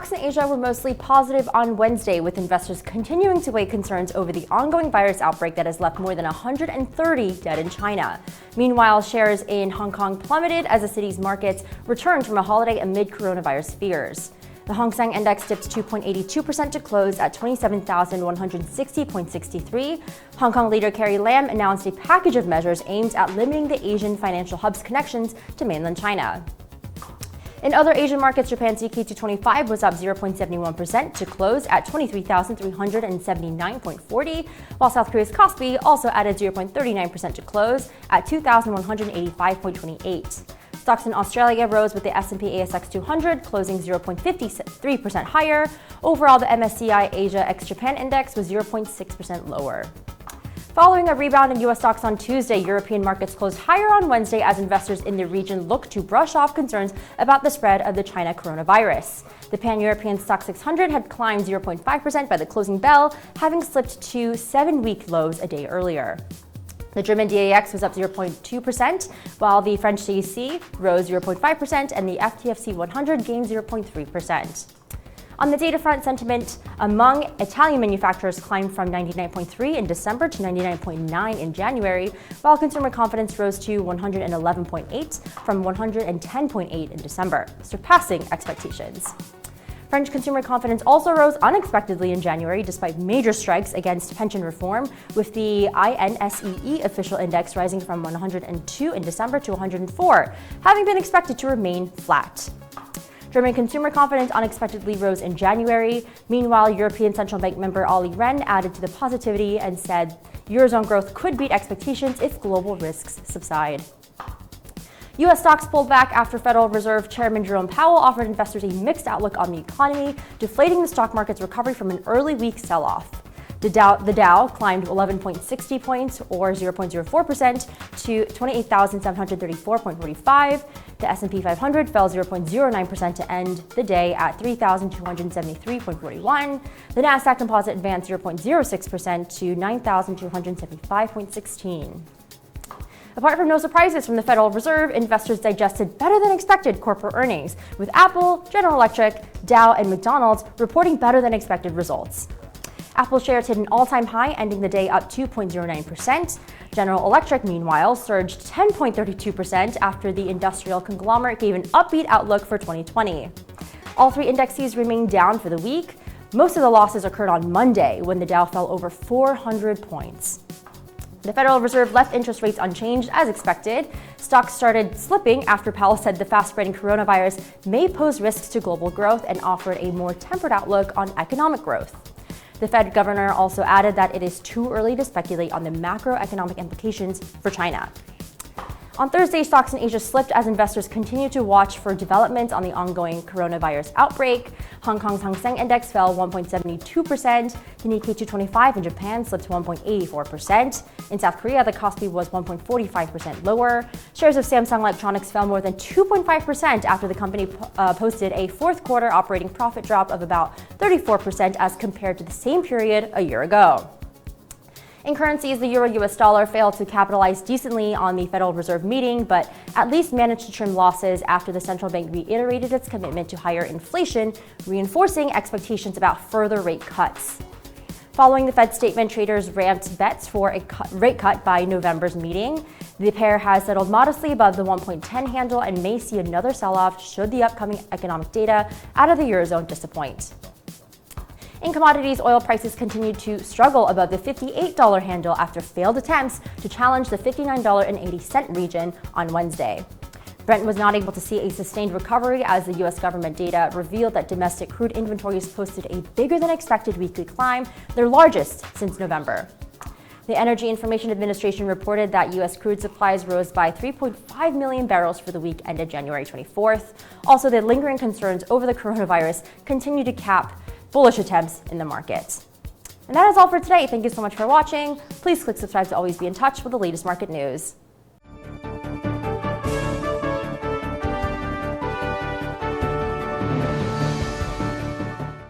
stocks in Asia were mostly positive on Wednesday, with investors continuing to weigh concerns over the ongoing virus outbreak that has left more than 130 dead in China. Meanwhile, shares in Hong Kong plummeted as the city's markets returned from a holiday amid coronavirus fears. The Hang Seng Index dipped 2.82% to close at 27,160.63. Hong Kong leader Carrie Lam announced a package of measures aimed at limiting the Asian financial hub's connections to mainland China. In other Asian markets, Japan's Nikkei 225 was up 0.71% to close at 23,379.40, while South Korea's Kospi also added 0.39% to close at 2,185.28. Stocks in Australia rose with the S&P ASX 200 closing 0.53% higher. Overall, the MSCI Asia ex-Japan index was 0.6% lower. Following a rebound in U.S. stocks on Tuesday, European markets closed higher on Wednesday as investors in the region look to brush off concerns about the spread of the China coronavirus. The Pan-European Stock 600 had climbed 0.5% by the closing bell, having slipped to 7-week lows a day earlier. The German DAX was up 0.2%, while the French CAC rose 0.5% and the FTSE 100 gained 0.3%. On the data front, sentiment among Italian manufacturers climbed from 99.3 in December to 99.9 in January, while consumer confidence rose to 111.8 from 110.8 in December, surpassing expectations. French consumer confidence also rose unexpectedly in January despite major strikes against pension reform, with the INSEE official index rising from 102 in December to 104, having been expected to remain flat. German consumer confidence unexpectedly rose in January. Meanwhile, European Central Bank member Olli Rehn added to the positivity and said Eurozone growth could beat expectations if global risks subside. U.S. stocks pulled back after Federal Reserve Chairman Jerome Powell offered investors a mixed outlook on the economy, deflating the stock market's recovery from an early week sell-off. The Dow climbed 11.60 points, or 0.04%, to 28,734.45. The S&P 500 fell 0.09% to end the day at 3,273.41. The Nasdaq Composite advanced 0.06% to 9,275.16. Apart from no surprises from the Federal Reserve, investors digested better than expected corporate earnings, with Apple, General Electric, Dow, and McDonald's reporting better than expected results. Apple shares hit an all-time high, ending the day up 2.09%. General Electric, meanwhile, surged 10.32% after the industrial conglomerate gave an upbeat outlook for 2020. All three indexes remained down for the week. Most of the losses occurred on Monday, when the Dow fell over 400 points. The Federal Reserve left interest rates unchanged as expected. Stocks started slipping after Powell said the fast-spreading coronavirus may pose risks to global growth and offered a more tempered outlook on economic growth. The Fed governor also added that it is too early to speculate on the macroeconomic implications for China. On Thursday, stocks in Asia slipped as investors continue to watch for developments on the ongoing coronavirus outbreak. Hong Kong's Hang Seng Index fell 1.72%. The Nikkei 225 in Japan slipped 1.84%. In South Korea, the Kospi was 1.45% lower. Shares of Samsung Electronics fell more than 2.5% after the company posted a fourth quarter operating profit drop of about 34% as compared to the same period a year ago. In currencies, the euro-US dollar failed to capitalize decently on the Federal Reserve meeting, but at least managed to trim losses after the central bank reiterated its commitment to higher inflation, reinforcing expectations about further rate cuts. Following the Fed statement, traders ramped bets for a rate cut by November's meeting. The pair has settled modestly above the 1.10 handle and may see another sell-off should the upcoming economic data out of the Eurozone disappoint. In commodities, oil prices continued to struggle above the $58 handle after failed attempts to challenge the $59.80 region on Wednesday. Brent was not able to see a sustained recovery as the U.S. government data revealed that domestic crude inventories posted a bigger than expected weekly climb, their largest since November. The Energy Information Administration reported that U.S. crude supplies rose by 3.5 million barrels for the week ended January 24th. Also, the lingering concerns over the coronavirus continue to cap bullish attempts in the market. And that is all for today. Thank you so much for watching. Please click subscribe to always be in touch with the latest market news.